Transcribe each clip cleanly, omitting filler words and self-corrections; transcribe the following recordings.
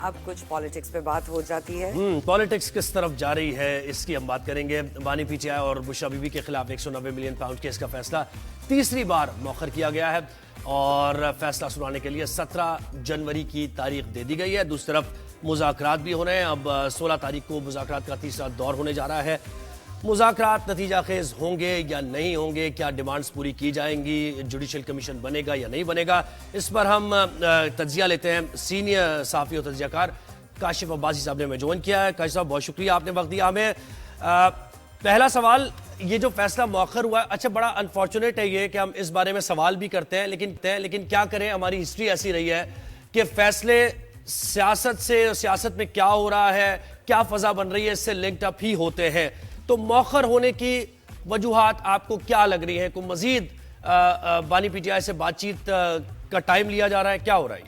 अब कुछ पॉलिटिक्स पे बात हो जाती है। पॉलिटिक्स किस तरफ जा रही है इसकी हम बात करेंगे। बानी पीटीआई और बुशरा बीबी के खिलाफ 190 मिलियन पाउंड केस का फैसला तीसरी बार मौखर किया गया है और फैसला सुनाने के लिए 17 जनवरी की तारीख दे दी गई है। दूसरी तरफ मुज़ाकरात भी हो रहे हैं। अब 16 तारीख को मुज़ाकरात का तीसरा दौर होने जा रहा है। मुज़ाकरात नतीजा खेज होंगे या नहीं होंगे, क्या डिमांड्स पूरी की जाएंगी, जुडिशल कमीशन बनेगा या नहीं बनेगा, इस पर हम तज्जिया लेते हैं। सीनियर सहाफ़ी और तज्जियाकार काशिफ अब्बासी साहब ने हमें ज्वाइन किया है। काशिफ साहब, बहुत शुक्रिया, आपने वक्त दिया हमें। पहला सवाल, ये जो फैसला मौखर हुआ है, अच्छा बड़ा अनफॉर्चुनेट है ये कि हम इस बारे में सवाल भी करते हैं, लेकिन क्या करें, हमारी हिस्ट्री ऐसी रही है कि फैसले सियासत से, सियासत में क्या हो रहा है, क्या फजा बन रही है, इससे लिंक्ड अप ही होते हैं। तो मौखर होने की वजूहात आपको क्या लग रही है? कोई मजीद बानी पीटीआई से बातचीत का टाइम लिया जा रहा है, क्या हो रहा है?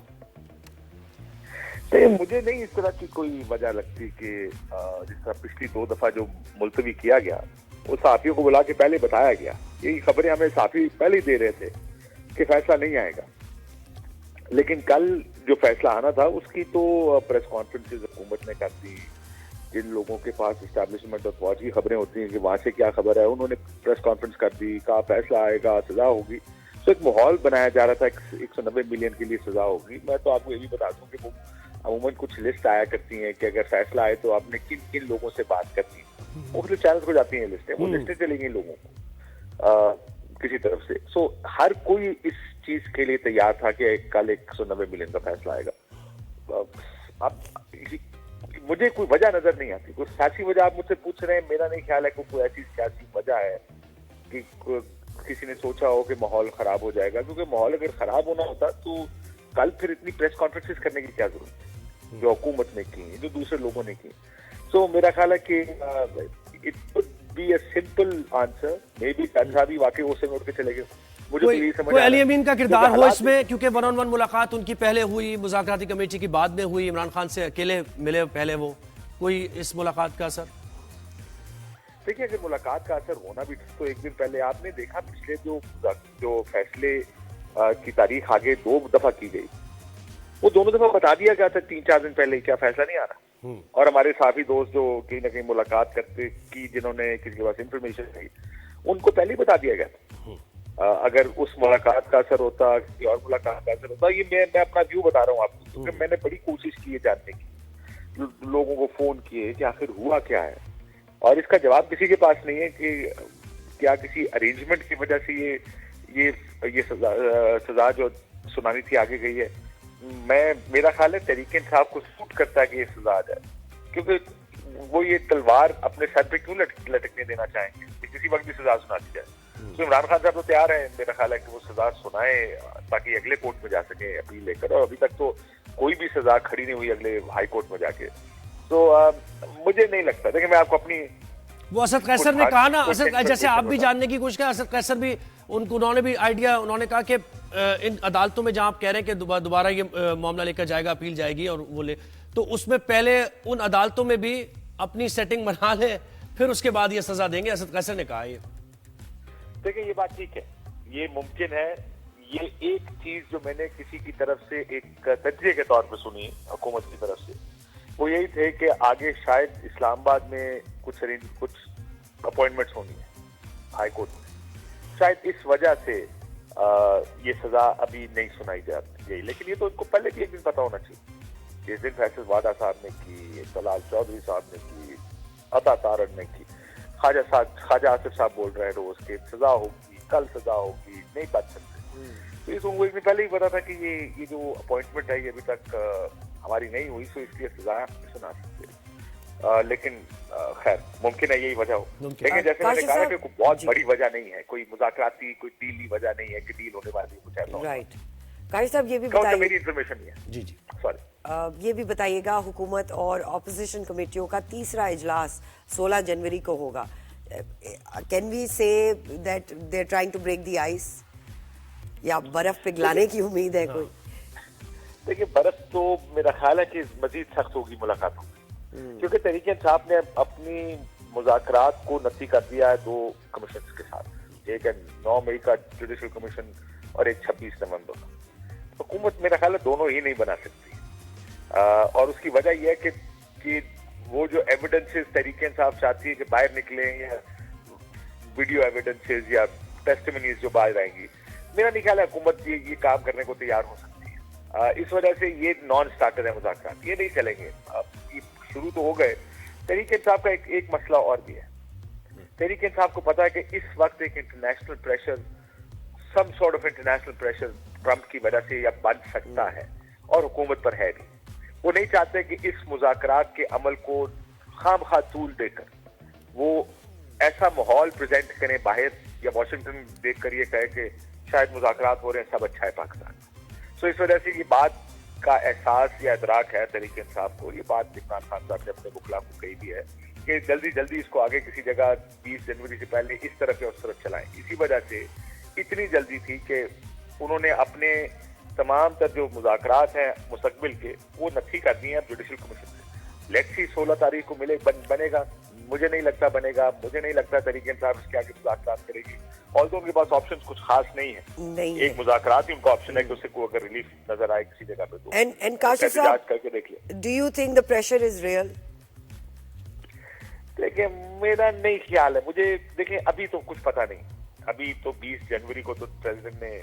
नहीं, मुझे नहीं इस तरह की कोई वजह लगती कि जिस तरह पिछली 2 दफा जो मुलतवी किया गया, वो साफियों को बुला के पहले बताया गया। यही खबरें हमें साफी पहले ही दे रहे थे कि फैसला नहीं आएगा, लेकिन कल जो फैसला आना था उसकी तो प्रेस कॉन्फ्रेंसेज हुकूमत ने कर दी। जिन लोगों के पास एस्टैब्लिशमेंट ऑफ वॉच की खबरें होती हैं कि वहां से क्या खबर है, उन्होंने प्रेस कॉन्फ्रेंस कर दी, कहा फैसला आएगा, सजा होगी। तो एक माहौल बनाया जा रहा था 190 मिलियन के लिए सजा होगी। मैं तो आपको ये भी बता दूं कि वो अमूमन कुछ लिस्ट आया करती हैं कि अगर फैसला आए तो आपने किन किन लोगों से बात करनी है। मुख्तलिफ चैनल को जाती हैं लिस्टें, वो लिस्टें चली गई लोगों को किसी तरफ से। सो हर कोई इस चीज के लिए तैयार था कि कल 190 मिलियन का फैसला आएगा। अब मुझे कोई वजह नजर नहीं आती, कोई सियासी वजह आप मुझसे पूछ रहे हैं। मेरा नहीं ख्याल है कि कोई ऐसी सियासी वजह है कि किसी ने सोचा हो कि माहौल खराब हो जाएगा, क्योंकि माहौल अगर खराब होना होता तो कल फिर इतनी प्रेस कॉन्फ्रेंसेस करने की क्या जरूरत है जो हुकूमत ने की, जो दूसरे लोगों ने की। सो मेरा ख्याल है कि it would be a simple answer, may be अच्छा भी वाकई वो से उठ के चले गए। कोई अली अमीन का किरदार हो इसमें, क्योंकि 1-on-1 मुलाकात उनकी पहले हुई, मुज़ाकराती कमेटी की बाद में हुई, इमरान खान से अकेले मिले पहले वो, कोई इस मुलाकात का असर? देखिए, अगर मुलाकात का असर होना भी तो एक दिन पहले आपने देखा पिछले जो फैसले की तारीख आगे 2 दफा की गई, वो दोनों दफा बता दिया गया था 3-4 दिन पहले क्या फैसला नहीं आ रहा। और हमारे साथी दोस्त जो कहीं ना कहीं मुलाकात करते की, जिन्होंने किसी के पास इंफॉर्मेशन नहीं, उनको पहले ही बता दिया गया था। अगर उस मुलाकात का असर होता, किसी और मुलाकात का असर होता, ये मैं अपना व्यू बता रहा हूँ आपको, क्योंकि मैंने बड़ी कोशिश की है जानने की, लोगों को फोन किए कि आखिर हुआ क्या है, और इसका जवाब किसी के पास नहीं है कि क्या किसी अरेंजमेंट की वजह से ये सजा जो सुनानी थी आगे गई है। मेरा ख्याल है तहरीक इंसाफ को सूट करता है कि ये सजा आ जाए, क्योंकि वो ये तलवार अपने सर पे क्यों लटकने देना चाहेंगे कि किसी वक्त भी सजा सुना दी जाए। तो इमरान खान साहब तो तैयार है, मेरा ख्याल है कि वो सजा सुनाए ताकि अगले कोर्ट में जा सके अपील लेकर, और अभी तक तो कोई भी सजा खड़ी नहीं हुई अगले हाई कोर्ट में जाके। तो मुझे नहीं लगता। देखिए, मैं आपको अपनी वो असद कैसर ने कहा ना, असद जैसे आप भी जानने की कोशिश करें, असद कैसर भी उन्होंने भी आइडिया, उन्होंने कहा कि इन अदालतों में जहां आप कह रहे हैं कि दोबारा ये मामला लेकर जाएगा, अपील जाएगी और वो ले, तो उसमें पहले उन अदालतों में भी अपनी सेटिंग बना ले, फिर उसके बाद ये सजा देंगे, असद कैसर ने कहा। ये देखिए, ये बात ठीक है, ये मुमकिन है। ये एक चीज जो मैंने किसी की तरफ से एक तज्जिए के तौर पर सुनी हुकूमत की तरफ से, वो यही थे कि आगे शायद इस्लामाबाद में कुछ अपॉइंटमेंट्स होनी है हाई कोर्ट में, शायद इस वजह से ये सजा अभी नहीं सुनाई जाती। लेकिन ये तो इनको पहले भी एक दिन पता होना चाहिए। जिस दिन फैसल वादा साहब ने की, तलाल चौधरी साहब ने की, अता तारन ने की, ख्वाजा आसिफ साहब बोल रहे हैं रोज के सजा होगी, कल सजा होगी, नहीं बच सकते। तो ये तो वो एक दिन पहले ही पता था कि ये जो अपॉइंटमेंट है ये अभी तक हमारी नहीं हुई, सो इसलिए सजा नहीं सुना सकते। लेकिन खैर मुमकिन है यही वजह हो। लेकिन जैसे मैंने कहा कि कोई बहुत बड़ी वजह नहीं है, कोई मुज़ाकराती कोई डील वजह नहीं है कि डील होने वाली कुछ ऐसा। राइट, काशिफ साहब ये भी बताइए, मेरी इन्फॉर्मेशन नहीं है। जी सॉरी, ये भी बताइएगा, हुकूमत और ऑपोजिशन कमेटियों का तीसरा इजलास 16 जनवरी को होगा। Can we say that they are trying to break the ice, या बर्फ पिघलाने की उम्मीद है कोई? देखिए, बर्फ तो मेरा ख्याल है कि मजीद सख्त होगी मुलाकातों में, क्योंकि तहरीक इंसाफ ने अपनी मुज़ाकरात को नत्ती कर दिया है 2 कमीशन के साथ। एक है 9 मई का जुडिशल कमीशन और एक 26 नवंबर का। हुकूमत मेरा ख्याल है दोनों ही नहीं बना सकती। और उसकी वजह यह है कि वो जो एविडेंसेस तहरीक इंसाफ चाहती है कि बाहर निकले या वीडियो एविडेंसेस या टेस्टिमनीज जो बाहर आएंगी, मेरा नहीं ख्याल है हुकूमत ये काम करने को तैयार हो सकती है। इस वजह से ये नॉन स्टार्टर है मुज़ाकरात, ये नहीं चलेंगे। ये शुरू तो हो गए। तहरीक इंसाफ का एक मसला और भी है। तहरीक इंसाफ को पता है कि इस वक्त एक international pressure, some sort of international pressure Trump की वजह से या बन सकता है और हुकूमत पर है नहीं। वो नहीं चाहते कि इस मुज़ाकरात के अमल को खामखा तूल देकर वो ऐसा माहौल प्रेजेंट करें बाहर या वॉशिंगटन देखकर ये कहे कि शायद मुज़ाकरात हो रहे हैं, सब अच्छा है पाकिस्तान। सो इस वजह से ये बात का एहसास या इदराक है तहरीक इंसाफ को। ये बात इमरान खान साहब ने अपने बुकला को कही भी है कि जल्दी जल्दी इसको आगे किसी जगह 20 जनवरी से पहले इस तरफ या उस तरफ चलाएं। इसी वजह से इतनी जल्दी थी कि उन्होंने अपने तमाम तर जो मुज़ाकरात हैं मुस्तकबिल के वो नफी कर दिए हैं जुडिशल कमीशन से। लेट्स सी 16 तारीख को मिले बनेगा, मुझे नहीं लगता बनेगा। मुझे नहीं लगता तहरीक इंसाफ इसके आगे मुज़ाकरात करेगी, ऑल्दो उनके पास ऑप्शन कुछ खास नहीं है। एक मुज़ाकरात ही उनका ऑप्शन है कि उससे को अगर रिलीफ नजर आए किसी जगह पे तो एंड काशिफ साहब करके देख ले। Do you think the pressure is real? देखिए मेरा नहीं ख्याल है। मुझे देखिए अभी तो कुछ पता नहीं। अभी तो 20 जनवरी को तो प्रेसिडेंट ने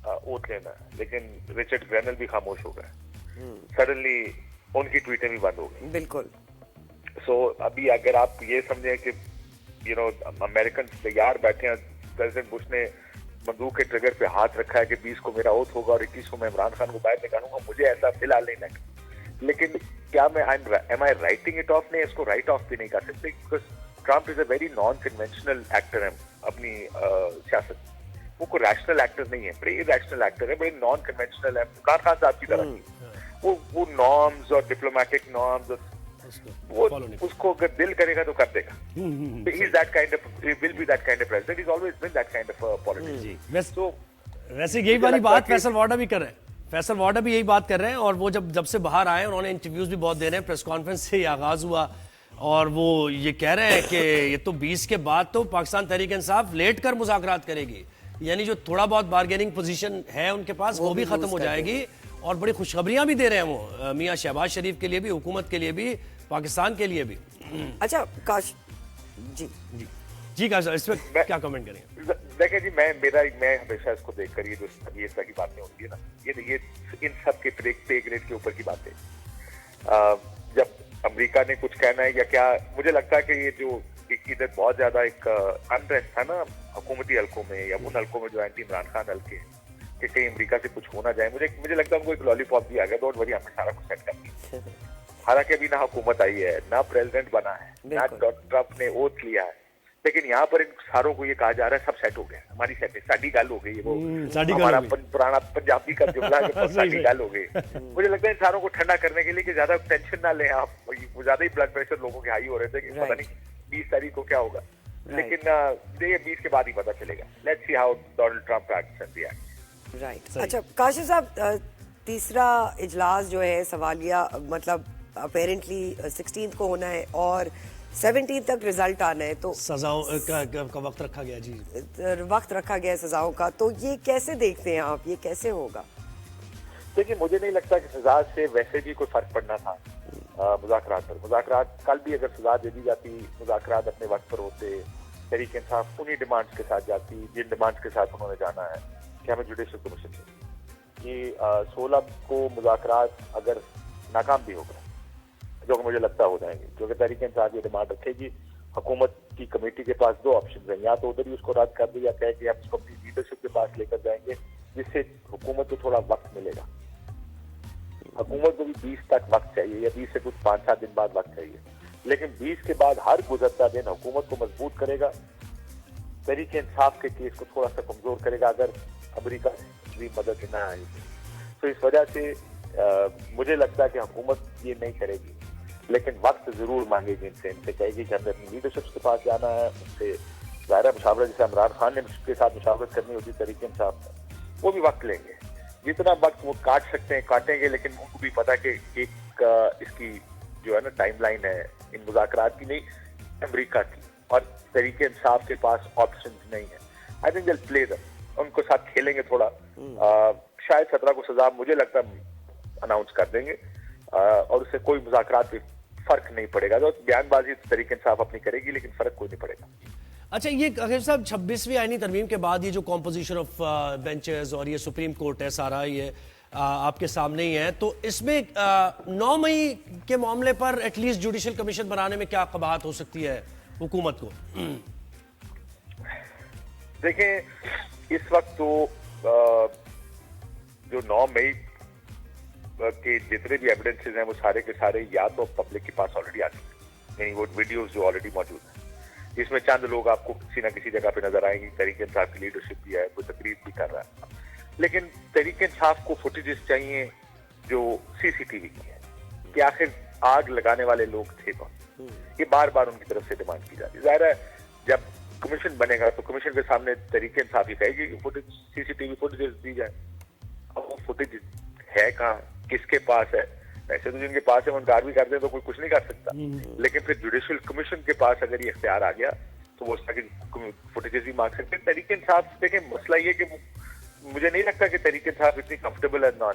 ओथ लेना है, लेकिन रिचर्ड ग्रेनल भी खामोश हो गए। सडनली उनकी ट्वीटें भी बंद हो गई। बिल्कुल। सो अभी अगर आप ये समझें कि अमेरिकन तैयार बैठे हैं, प्रेसिडेंट बुश ने बंदूक के ट्रिगर पे हाथ रखा है कि 20 को मेरा ओथ होगा और 21 को मैं इमरान खान को बाहर निकालूंगा, मुझे ऐसा फिलहाल नहीं लगा। लेकिन क्या मैं am I writing it off? नहीं, इसको राइट ऑफ भी नहीं कर सकते because Trump is a very non conventional actor है अपनी सियासत। वो कोई रैशनल एक्टर नहीं है, बड़े इरेशनल एक्टर है, बड़े नॉन कन्वेंशनल है इमरान खान साहब की तरह। वो नॉर्म्स और डिप्लोमेटिक नॉर्म्स वो उसको अगर दिल करेगा तो कर देगा। he is that kind of, he will be that kind of president. He's always been that kind of politician. So वैसे यही वाली बात फैसल वाडा भी कर रहे हैं। फैसल वाडा भी यही बात कर रहे हैं और वो जब से बाहर आए उन्होंने इंटरव्यूज भी बहुत दे रहे हैं। प्रेस कॉन्फ्रेंस से ही आगाज हुआ और वो ये कह रहे हैं कि ये तो 20 के बाद तो पाकिस्तान तहरीक इंसाफ लेट कर मुज़ाकरात करेगी, यानी जो थोड़ा बहुत बार्गेनिंग पोजीशन है उनके पास वो भी खत्म हो जाएगी। और बड़ी खुशखबरियां भी दे रहे हैं वो मियां शहबाज शरीफ के लिए भी, हुकूमत के लिए भी, पाकिस्तान के लिए भी। अच्छा काश जी जी जी काश इस पर क्या कमेंट करेंगे? देखिए जी, मैं हमेशा इसको देखकर ये जो इस तरह की बातें होती है ना, ये इन सब के पे ग्रेड के ऊपर की बातें। जब अमेरिका ने कुछ कहना है या क्या, मुझे लगता है कि ये जो इधर बहुत ज्यादा एक अनरेस्ट था ना हुकूमती हल्कों में या उन हल्कों में जो एंटी इमरान खान हल्के कि कहीं अमेरिका से कुछ होना जाए, मुझे लगता है उनको एक लॉलीपॉप भी आ गया, डोंट वरी हमने सारा कुछ सेट कर दिया। हालांकि अभी ना हुकूमत आई है, ना प्रेसिडेंट बना है, ना ट्रंप ने ओथ लिया है, लेकिन यहाँ पर इन सारों को ये कहा जा रहा है सब सेट हो गया, हमारी सेट साडी गल हो गई। वो हमारा पुराना पंजाबी का जुमला साडी गल हो गई। मुझे लगता है इन सारों को ठंडा करने के लिए कि ज्यादा टेंशन ना लें आप, वो ज्यादा ही ब्लड प्रेशर लोगों के हाई हो रहे थे कि पता नहीं 20 तारीख को क्या होगा, लेकिन ये 20 के बाद ही पता चलेगा। Let's see how Donald Trump acts and reacts. Right. अच्छा काशिफ साहब, तीसरा इजलास जो है सवालिया, मतलब अपेरेंटली 16 को होना है और 17 तक रिजल्ट आना है, तो सजाओं का वक्त रखा गया जी, वक्त रखा गया है सजाओं का, तो ये कैसे देखते हैं आप, ये कैसे होगा? देखिए मुझे नहीं लगता कि सजा से वैसे भी कोई फर्क पड़ना था मुज़ाकरात पर। मुज़ाकरात कल भी अगर सजा दे दी जाती, मुज़ाकरात अपने वक्त पर होते, तहरीक इंसाफ उन्हीं डिमांड्स के साथ जाती जिन डिमांड्स के साथ उन्होंने जाना है कि हमें जुडिशल कमीशन कि 16 को मुज़ाकरात अगर नाकाम भी होगा, जो मुझे लगता हो जाएंगे, क्योंकि तहरीक इंसाफ ये डिमांड रखेगी। हुकूमत की कमेटी के पास दो ऑप्शन हैं, या तो उधर ही उसको रद्द कर दे या कहे कि हम इसको अपनी लीडरशिप के पास लेकर जाएंगे, जिससे हुकूमत को थोड़ा वक्त मिलेगा। हुकूमत को भी 20 तक वक्त चाहिए या 20 से कुछ 5-7 दिन बाद वक्त चाहिए, लेकिन 20 के बाद हर गुजरता दिन हुकूमत को मजबूत करेगा, तहरीक इंसाफ के केस को थोड़ा सा कमजोर करेगा अगर अमेरिका की मदद न आए। तो इस वजह से मुझे लगता है कि हुकूमत ये नहीं करेगी, लेकिन वक्त जरूर मांगेगी इनसे कहेगी कि हमें अपनी लीडरशिप के पास जाना है, उनसे ज़ाहिर मुशावरत जैसे इमरान खान ने उसके साथ मुशावरत करनी होती तहरीक इंसाफ, वो भी वक्त लेंगे। जितना वक्त वो काट सकते हैं काटेंगे, लेकिन उनको भी पता कि एक इसकी जो है ना टाइमलाइन है इन मुज़ाकरात की, नहीं अमेरिका की, और तहरीक इंसाफ के पास ऑप्शन नहीं है। आई थिंक दिल प्ले देम, उनको साथ खेलेंगे थोड़ा। शायद 17 को सजा मुझे लगता है अनाउंस कर देंगे, और उससे कोई मुज़ाकरात भी फर्क नहीं पड़ेगा। तो बयानबाजी तरीके इंसाफ अपनी करेगी, लेकिन फर्क कोई नहीं पड़ेगा। अच्छा, ये अगर साहब 26वीं आईनी तरमीम के बाद ये जो कॉम्पोजिशन ऑफ बेंचेस और ये सुप्रीम कोर्ट है सारा ये आपके सामने ही है, तो इसमें 9 मई के मामले पर एटलीस्ट जुडिशियल कमीशन बनाने में क्या कबाहत हो सकती है हुकूमत को? देखें, इस वक्त तो जो 9 मई के जितने भी एविडेंसेस हैं वो सारे के सारे या तो पब्लिक के पास ऑलरेडी आ चुके हैं, यानी वो वीडियोस जो ऑलरेडी मौजूद हैं। इसमें चंद लोग आपको किसी ना किसी जगह पे नजर आएंगे, तरीके इंसाफ की लीडरशिप भी है, कोई तकरीर भी कर रहा है, लेकिन तरीके इंसाफ को फुटेजेस चाहिए जो सीसीटीवी की है कि आखिर आग लगाने वाले लोग थे कौन। ये बार बार उनकी तरफ से डिमांड की जाती है। जाहिर है जब कमीशन बनेगा तो कमीशन के सामने तरीके इंसाफ ही कहेगी कि फुटेज, सीसीटीवी फुटेजेस दी जाए। अब वो फुटेज है कहाँ, किसके पास है? ऐसे तो जिनके पास है वो इनकार भी कर दे तो कोई कुछ नहीं कर सकता, लेकिन फिर जुडिशियल कमीशन के पास अगर ये इख्तियार आ गया तो वो फुटेजेस भी मांग सकते हैं। तरीके इंसाफ, देखें मसला ये कि मुझे नहीं लगता कि तरीके इंसाफ इतनी कंफर्टेबल है 9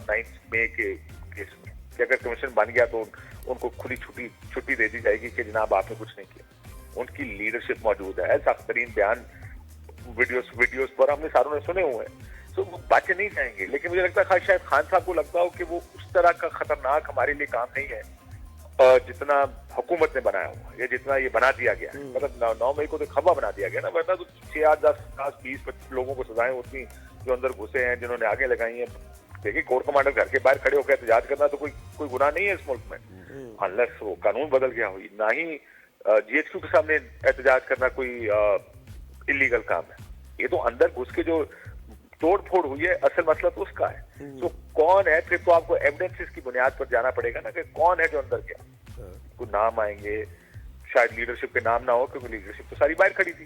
मई के केस में कि अगर कमीशन बन गया तो उनको खुली छुट्टी दे दी जाएगी कि जनाब आपने कुछ नहीं किया। उनकी लीडरशिप मौजूद है, सख्त तरीन बयान वीडियोस पर हमने सारों ने सुने हुए हैं, तो वो बच नहीं जाएंगे। लेकिन मुझे लगता है शायद खान साहब को लगता हो कि वो उस तरह का खतरनाक हमारे लिए काम नहीं है जितना हुकूमत ने बनाया हुआ या जितना ये बना दिया गया है। मतलब 9 मई को तो खबा बना दिया गया ना, वरना तो 6, 8, 10, 20 लोगों को सजाएं होती जो अंदर घुसे हैं, जिन्होंने आगे लगाई हैं। देखिए, कोर कमांडर घर के बाहर खड़े होकर एहतजाज करना तो कोई गुनाह नहीं है इस मुल्क में, अनलेस वो कानून बदल गया हुई। ना ही GHQ के सामने एहतजाज करना कोई इलीगल काम है। ये तो अंदर घुस के जो तोड़ फोड़ हुई है, असल मसला तो उसका है। तो कौन है? फिर तो आपको एविडेंसेस की बुनियाद पर जाना पड़ेगा ना कि कौन है जो अंदर गया। कुछ नाम आएंगे, शायद लीडरशिप के नाम ना हो क्योंकि लीडरशिप तो सारी बाहर खड़ी थी।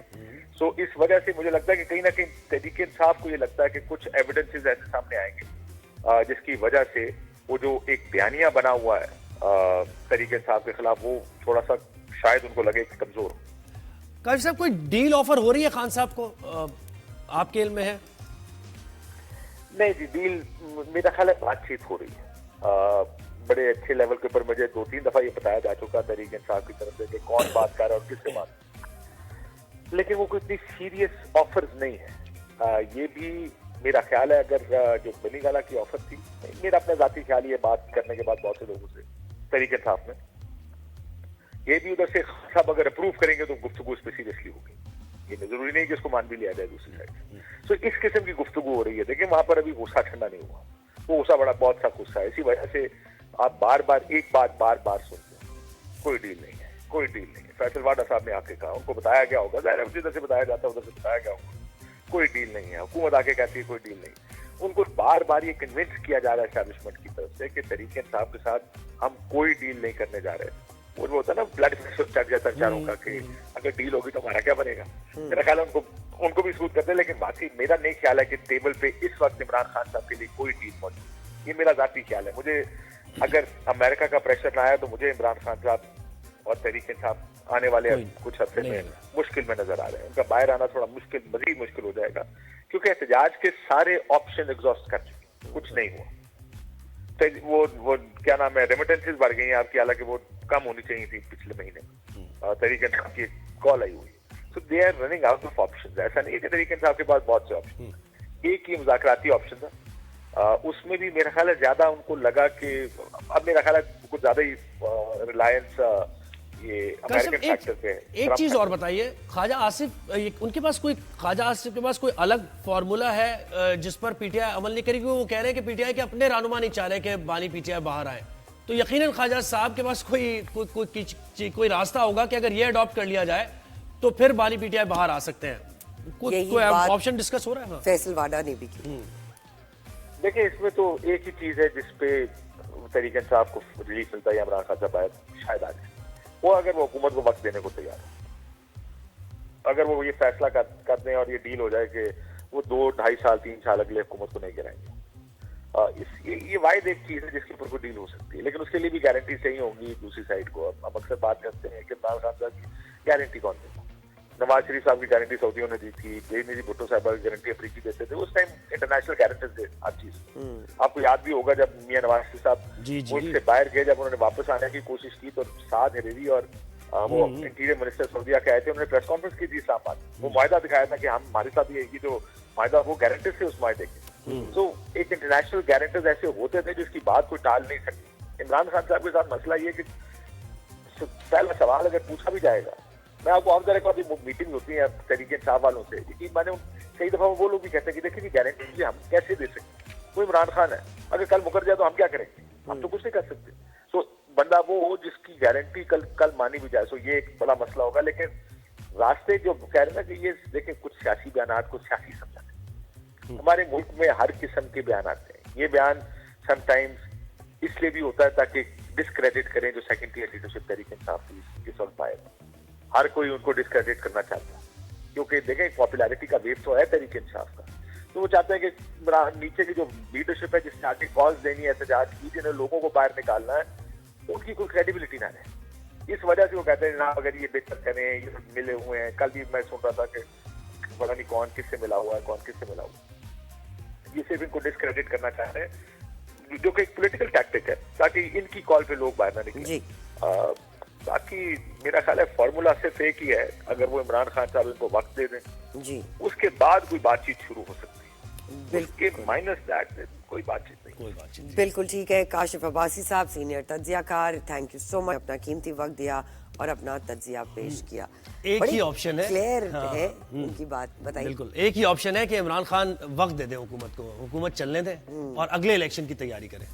सो इस वजह से मुझे लगता है कि कहीं ना कहीं तहरीक इंसाफ को ये लगता है कि कुछ एविडेंसेस ऐसे सामने आएंगे जिसकी वजह से वो जो एक बयानिया बना हुआ है तहरीक इंसाफ के खिलाफ, वो थोड़ा सा शायद उनको लगे कि कमजोर हो। काजी साहब, कोई डील ऑफर हो रही है खान साहब को, आपके इल्म में है? नहीं जी, डील मेरा ख्याल है बातचीत हो रही है बड़े अच्छे लेवल के ऊपर। मुझे 2-3 दफा ये बताया जा चुका तहरीक इंसाफ की तरफ से कि कौन बात कर रहा है और किससे बात, लेकिन वो कोई इतनी सीरियस ऑफर्स नहीं है। ये भी मेरा ख्याल है, अगर जो बनी गाला की ऑफर थी, मेरा अपना जाती ख्याल ये बात करने के बाद बहुत से लोगों से तहरीक इंसाफ में, ये भी उधर से सब अगर अप्रूव करेंगे तो गुफ्तगू उस पर सीरियसली होगी। ये जरूरी नहीं कि उसको मान भी लिया जाए दूसरी साइड से। तो इस किस्म की गुफ्तगू हो रही है। देखिए, वहां पर अभी गुस्सा ठंडा नहीं हुआ, वो गुस्सा बहुत सा गुस्सा है। इसी वजह से आप बार बार एक बात बार सुनते हैं, कोई डील नहीं है, कोई डील नहीं है। फैसल वाडा साहब ने आके कहा, उनको बताया गया होगा, जाहिर जिधर से बताया जाता है उधर से बताया गया होगा, कोई डील नहीं है। हुकूमत आके कहती है कोई डील नहीं। उनको बार बार ये कन्विंस किया जा रहा है एस्टैब्लिशमेंट की तरफ से कि तरीके इंसाफ के साथ हम कोई डील नहीं करने जा रहे। वो होता है ना ब्लड प्रेशर चढ़ जाता है चारों का कि अगर डील होगी तो हमारा क्या बनेगा। मेरा ख्याल है उनको भी सूट करते हैं, लेकिन बाकी मेरा नहीं ख्याल है कि टेबल पे इस वक्त इमरान खान साहब के लिए कोई डील मौजूद। ये मेरा जाती ख्याल है। मुझे अगर अमेरिका का प्रेशर ना आया तो मुझे इमरान खान साहब और तहरीक इंसाफ आने वाले कुछ हफ्ते में मुश्किल में नजर आ रहे हैं। उनका बाहर आना थोड़ा मजीद मुश्किल हो जाएगा, क्योंकि एहतजाज के सारे ऑप्शन एग्जॉस्ट कर चुके, कुछ नहीं हुआ। तो वो क्या नाम है, रेमिटेंसेस बढ़ गई हैं आपकी, हालांकि वो कम होनी चाहिए थी पिछले महीने। तहरीक इंसाफ की कॉल आई हुई, so they are running out of options. ऐसा नहीं है कि तहरीक इंसाफ के पास बहुत से ऑप्शन, एक ही मुज़ाकराती ऑप्शन था, उसमें भी मेरा ख्याल है ज्यादा उनको लगा कि अब मेरा ख्याल है कुछ ज्यादा ही रिलायंस ये अमेरिकन फैक्टर पे है। एक चीज और बताइए, ख्वाजा आसिफ, उनके पास कोई, ख्वाजा आसिफ के पास कोई अलग फॉर्मूला है जिस पर पीटीआई अमल नहीं करेगी? वो कह रहे हैं कि पीटीआई के अपने रहनुमा नहीं चाह रहे कि बानी पीटीआई बाहर आए, तो यकीनन ख्वाजा साहब के पास कोई रास्ता होगा कि अगर ये अडॉप्ट कर लिया जाए तो फिर बानी पीटीआई बाहर आ सकते हैं। कोई ऑप्शन डिस्कस हो रहा है? फैसल वाडा ने भी की। देखिए, इसमें तो एक ही चीज है जिसपे तहरीक इंसाफ को रिलीफ मिलता है, इमरान खान साहब शायद आ जाए। वो अगर वो हुकूमत को वक्त देने को तैयार है, अगर वो ये फैसला कर दें और ये डील हो जाए कि वो 2, 2.5 साल 3 साल अगले हुकूमत को नहीं गिराएंगे, ये वायद एक चीज है जिसके ऊपर कोई डील हो सकती है, लेकिन उसके लिए भी गारंटी चाहिए होगी दूसरी साइड को। अब अक्सर बात करते हैं कि इमरान खान साहब की गारंटी कौन देगा, नवाज शरीफ साहब की गारंटी सऊदियों ने दी थी, बेनजीर भुट्टो साहब की गारंटी अफ्रीकी देते थे, उस टाइम इंटरनेशनल गारंटीज थे हर चीज। आपको याद भी होगा जब मियां नवाज शरीफ साहब मुल्क से बाहर गए, जब उन्होंने वापस आने की कोशिश की तो साद हरीरी और वो इंटीरियर मिनिस्टर सऊदिया के आए थे, उन्होंने प्रेस कॉन्फ्रेंस की थी इस्लामाबाद, वो मुआहदा दिखाया था कि हम हमारे साथ ये जो मुआहदा वो गारंटीज थे उस मुआहदे के। तो एक इंटरनेशनल गारंटीज ऐसे होते थे जिसकी बात कोई टाल नहीं सकती। इमरान खान साहब के साथ मसला ये कि पहला सवाल अगर पूछा भी जाएगा, मैं आपको ऑफ द रिकॉर्ड मीटिंग होती है तहरीके इंसाफ वालों से, यकीन माने कई दफा वो लोग भी कहते हैं कि देखिए गारंटी हम कैसे दे सकते, वो इमरान खान है, अगर कल मुकर जाए तो हम क्या करेंगे, हम तो कुछ नहीं कर सकते। तो बंदा वो हो जिसकी गारंटी कल मानी भी जाए, सो ये एक बड़ा मसला होगा। लेकिन रास्ते जो कह रहे हैं ना कि ये देखें कुछ सियासी बयान को सियासी समझाते, हमारे मुल्क में हर किस्म के बयान आते हैं। ये बयान समटाइम्स इसलिए भी होता है ताकि डिस्क्रेडिट करें जो second tier leadership Tehreek-e Insaf की इस वक्त पाए। हर कोई उनको डिस्क्रेडिट करना चाहता है क्योंकि देखें पॉपुलैरिटी का वेव तो है तहरीके इंसाफ का, तो वो चाहते हैं कि नीचे की जो लीडरशिप है जिसने आगे कॉज देनी है, एहतजाज की, जिन्हें लोगों को बाहर निकालना है, तो उनकी कोई क्रेडिबिलिटी ना रहे। इस वजह से वो कहते हैं ना अगर ये बेहतर करें, ये मिले हुए हैं। कल भी मैं सुन रहा था कि पता नहीं कौन किससे मिला हुआ है, कौन किससे मिला हुआ है। ये सिर्फ इनको डिस्क्रेडिट करना चाह रहे हैं, जो कि एक पॉलिटिकल टैक्टिक है ताकि इनकी कॉल पे लोग बाहर ना निकले। बाकी मेरा ख्याल है फॉर्मूला सिर्फ एक ही है, अगर वो इमरान खान साहब इनको वक्त दे दें जी, उसके बाद कोई बातचीत शुरू हो सकती है। उसके माइनस दैट कोई बातचीत नहीं। बिल्कुल ठीक है। काशिफ अब्बासी साहब सीनियर तज्जियाकार, थैंक यू सो मच, अपना कीमती वक्त दिया और अपना तज्जिया पेश किया। एक ही ऑप्शन है, क्लियर है उनकी बात, बताइए। बिल्कुल एक ही ऑप्शन है कि इमरान खान वक्त दे दे हुकूमत को, हुकूमत चलने दें और अगले इलेक्शन की तैयारी करें।